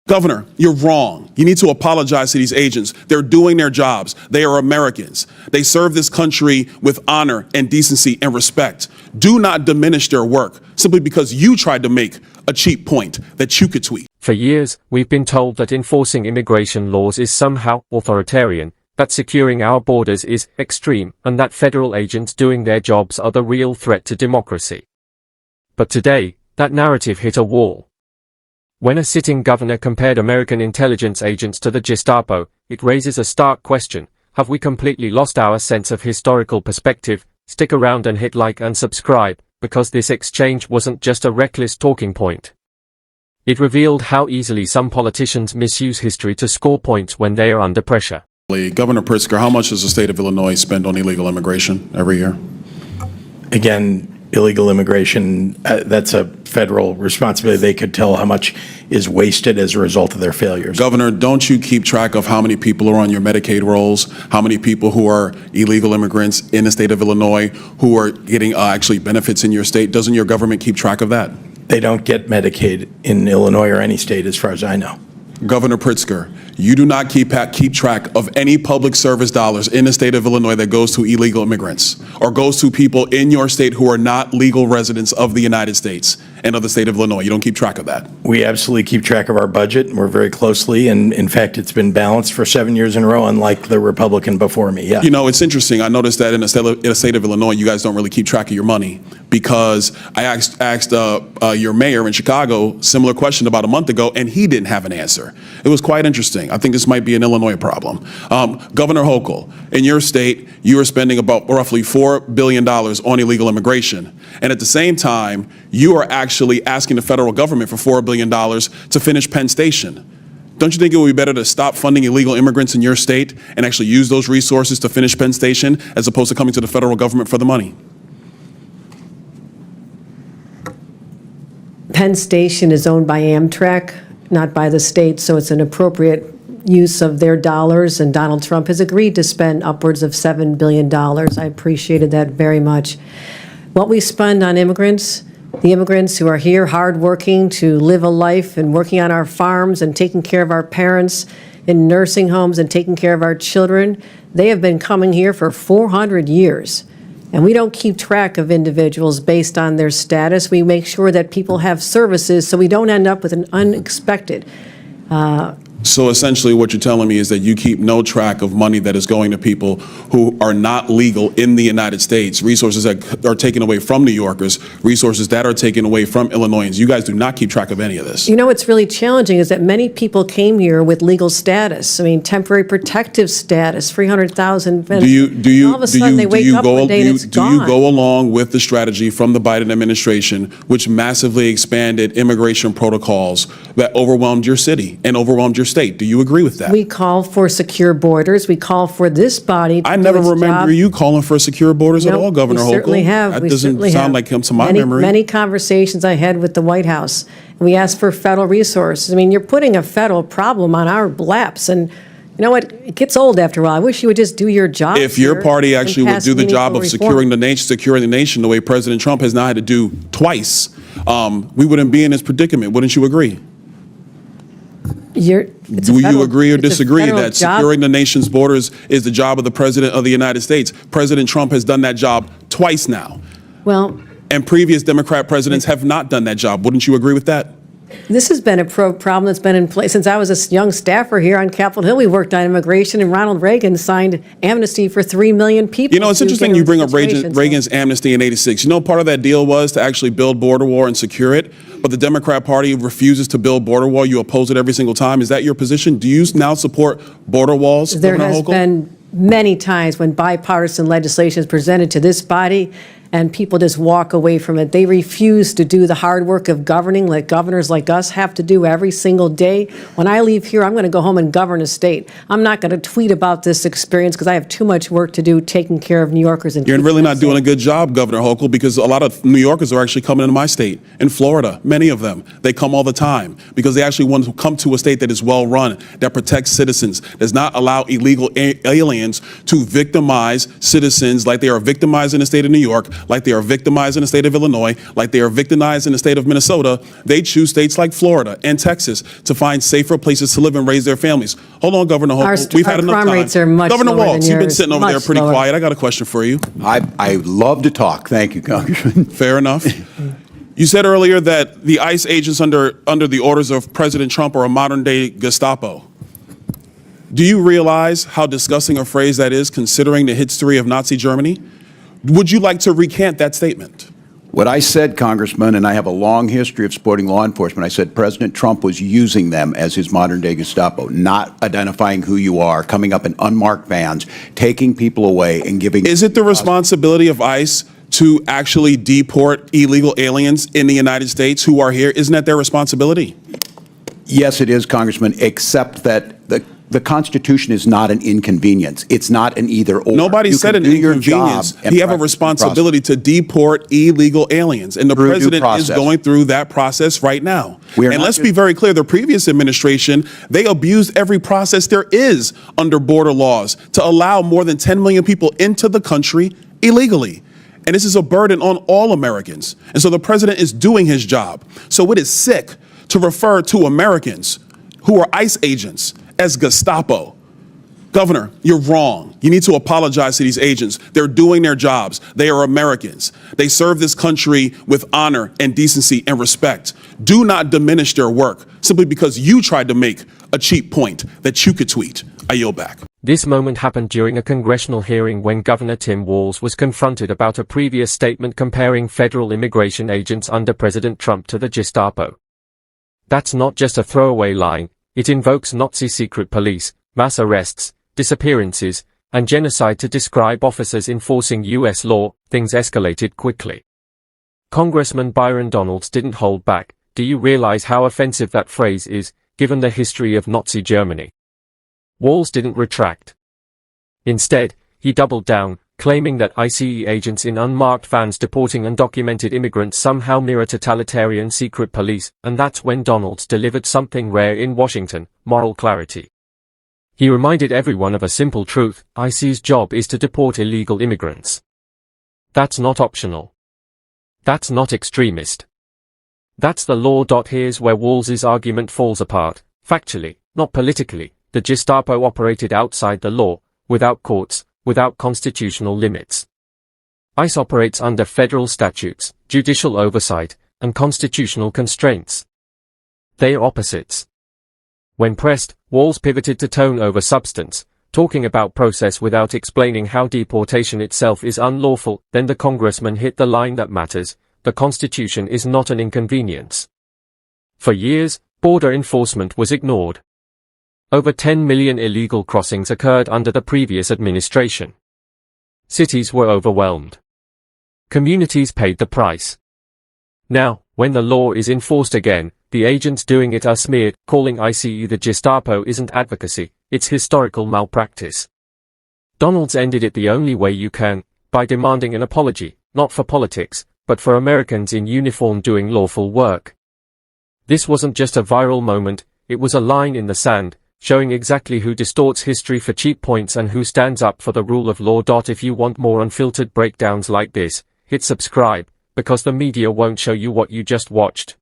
Governor, you're wrong. You need to apologize to these agents. They're doing their jobs. They are Americans. They serve this country with honor and decency and respect. Do not diminish their work simply because you tried to make a cheap point that you could tweet. For years, we've been told that enforcing immigration laws is somehow authoritarian, that securing our borders is extreme, and that federal agents doing their jobs are the real threat to democracy. But today, that narrative hit a wall. When a sitting governor compared American intelligence agents to the Gestapo, it raises a stark question. Have we completely lost our sense of historical perspective? Stick around and hit like and subscribe, because this exchange wasn't just a reckless talking point. It revealed how easily some politicians misuse history to score points when they are under pressure. Governor Pritzker, how much does the state of Illinois spend on illegal immigration every year? Again, illegal immigration, that's a federal responsibility. They could tell how much is wasted as a result of their failures. Governor, don't you keep track of how many people are on your Medicaid rolls, how many people who are illegal immigrants in the state of Illinois who are getting actually benefits in your state? Doesn't your government keep track of that? They don't get Medicaid in Illinois or any state as far as I know. Governor Pritzker, you do not keep track of any public service dollars in the state of Illinois that goes to illegal immigrants or goes to people in your state who are not legal residents of the United States and of the state of Illinois. You don't keep track of that. We absolutely keep track of our budget, and we're very closely, and in fact, it's been balanced for 7 years in a row, unlike the Republican before me. Yeah. You know, it's interesting. I noticed that in the state of Illinois, you guys don't really keep track of your money, because I asked your mayor in Chicago similar question about a month ago, and he didn't have an answer. It was quite interesting. I think this might be an Illinois problem. Governor Hochul, in your state, you are spending about roughly $4 billion on illegal immigration. And at the same time, you are actually asking the federal government for $4 billion to finish Penn Station. Don't you think it would be better to stop funding illegal immigrants in your state and actually use those resources to finish Penn Station as opposed to coming to the federal government for the money? Penn Station is owned by Amtrak, not by the state, so it's an appropriate use of their dollars, and Donald Trump has agreed to spend upwards of $7 billion. I appreciated that very much. What we spend on immigrants, the immigrants who are here hardworking to live a life and working on our farms and taking care of our parents in nursing homes and taking care of our children, they have been coming here for 400 years. And we don't keep track of individuals based on their status. We make sure that people have services so we don't end up with an unexpected. So essentially what you're telling me is that you keep no track of money that is going to people who are not legal in the United States, resources that are taken away from New Yorkers, resources that are taken away from Illinoisans. You guys do not keep track of any of this. You know what's really challenging is that many people came here with legal status. I mean, temporary protective status, 300,000. All of a sudden they wake up one day and it's gone. Do you go along with the strategy from the Biden administration, which massively expanded immigration protocols that overwhelmed your city and overwhelmed your state? Do you agree with that? We call for secure borders. We call for this body to I never do its remember job. You calling for secure borders at all, Governor Hochul. We certainly have. That we doesn't certainly sound have. like him to my memory. Many conversations I had with the White House. We asked for federal resources. I mean, you're putting a federal problem on our laps, and you know what? It gets old after a while. I wish you would just do your job. If your party actually would do the job of securing the nation the way President Trump has now had to do twice, we wouldn't be in this predicament. Wouldn't you agree? Do you agree or disagree that securing the nation's borders is the job of the President of the United States? President Trump has done that job twice now. Well, and previous Democrat presidents have not done that job. Wouldn't you agree with that? This has been a problem that's been in place since I was a young staffer here on Capitol Hill. We worked on immigration, and Ronald Reagan signed amnesty for 3 million people. You know, it's interesting you bring up Reagan's amnesty in '86. You know, part of that deal was to actually build border wall and secure it, but the Democrat Party refuses to build border wall. You oppose it every single time. Is that your position? Do you now support border walls, There has been many times when bipartisan legislation is presented to this body and people just walk away from it. They refuse to do the hard work of governing like governors like us have to do every single day. When I leave here, I'm going to go home and govern a state. I'm not going to tweet about this experience because I have too much work to do taking care of New Yorkers. And you're really not doing a good job, Governor Hochul, because a lot of New Yorkers are actually coming into my state. In Florida, many of them, they come all the time because they actually want to come to a state that is well run, that protects citizens, does not allow illegal aliens to victimize citizens like they are victimized in the state of New York like they are victimized in the state of Illinois, like they are victimized in the state of Minnesota, they choose states like Florida and Texas to find safer places to live and raise their families. Hold on, Governor Hochul. We've had enough crime time. rates are much Governor lower Walz, than you've been yours, sitting over there much pretty lower. quiet. I got a question for you. I love to talk. Thank you, Congressman. Fair enough. You said earlier that the ICE agents under the orders of President Trump are a modern-day Gestapo. Do you realize how disgusting a phrase that is, considering the history of Nazi Germany? Would you like to recant that statement? What I said, Congressman, and I have a long history of supporting law enforcement, I said President Trump was using them as his modern-day Gestapo, not identifying who you are, coming up in unmarked vans, taking people away and giving... Is it the responsibility of ICE to actually deport illegal aliens in the United States who are here? Isn't that their responsibility? Yes, it is, Congressman, except that the Constitution is not an inconvenience. It's not an either-or. Nobody said an inconvenience. You have a responsibility to deport illegal aliens, and the president is going through that process right now. And let's be very clear, the previous administration, they abused every process there is under border laws to allow more than 10 million people into the country illegally. And this is a burden on all Americans. And so the president is doing his job. So it is sick to refer to Americans who are ICE agents as Gestapo. Governor, you're wrong. You need to apologize to these agents. They're doing their jobs. They are Americans. They serve this country with honor and decency and respect. Do not diminish their work simply because you tried to make a cheap point that you could tweet. I yield back. This moment happened during a congressional hearing when Governor Tim Walz was confronted about a previous statement comparing federal immigration agents under President Trump to the Gestapo. That's not just a throwaway line. It invokes Nazi secret police, mass arrests, disappearances, and genocide to describe officers enforcing U.S. law. Things escalated quickly. Congressman Byron Donalds didn't hold back. Do you realize how offensive that phrase is, given the history of Nazi Germany? Walz didn't retract. Instead, he doubled down, claiming that ICE agents in unmarked vans deporting undocumented immigrants somehow mirror totalitarian secret police, and that's when Donalds delivered something rare in Washington: moral clarity. He reminded everyone of a simple truth: ICE's job is to deport illegal immigrants. That's not optional. That's not extremist. That's the law. Here's where Walz's argument falls apart. Factually, not politically, the Gestapo operated outside the law, without courts, without constitutional limits. ICE operates under federal statutes, judicial oversight, and constitutional constraints. They are opposites. When pressed, Walz pivoted to tone over substance, talking about process without explaining how deportation itself is unlawful. Then the congressman hit the line that matters: the Constitution is not an inconvenience. For years, border enforcement was ignored. Over 10 million illegal crossings occurred under the previous administration. Cities were overwhelmed. Communities paid the price. Now, when the law is enforced again, the agents doing it are smeared. Calling ICE the Gestapo isn't advocacy, it's historical malpractice. Donalds ended it the only way you can, by demanding an apology, not for politics, but for Americans in uniform doing lawful work. This wasn't just a viral moment, it was a line in the sand, showing exactly who distorts history for cheap points and who stands up for the rule of law. If you want more unfiltered breakdowns like this, hit subscribe, because the media won't show you what you just watched.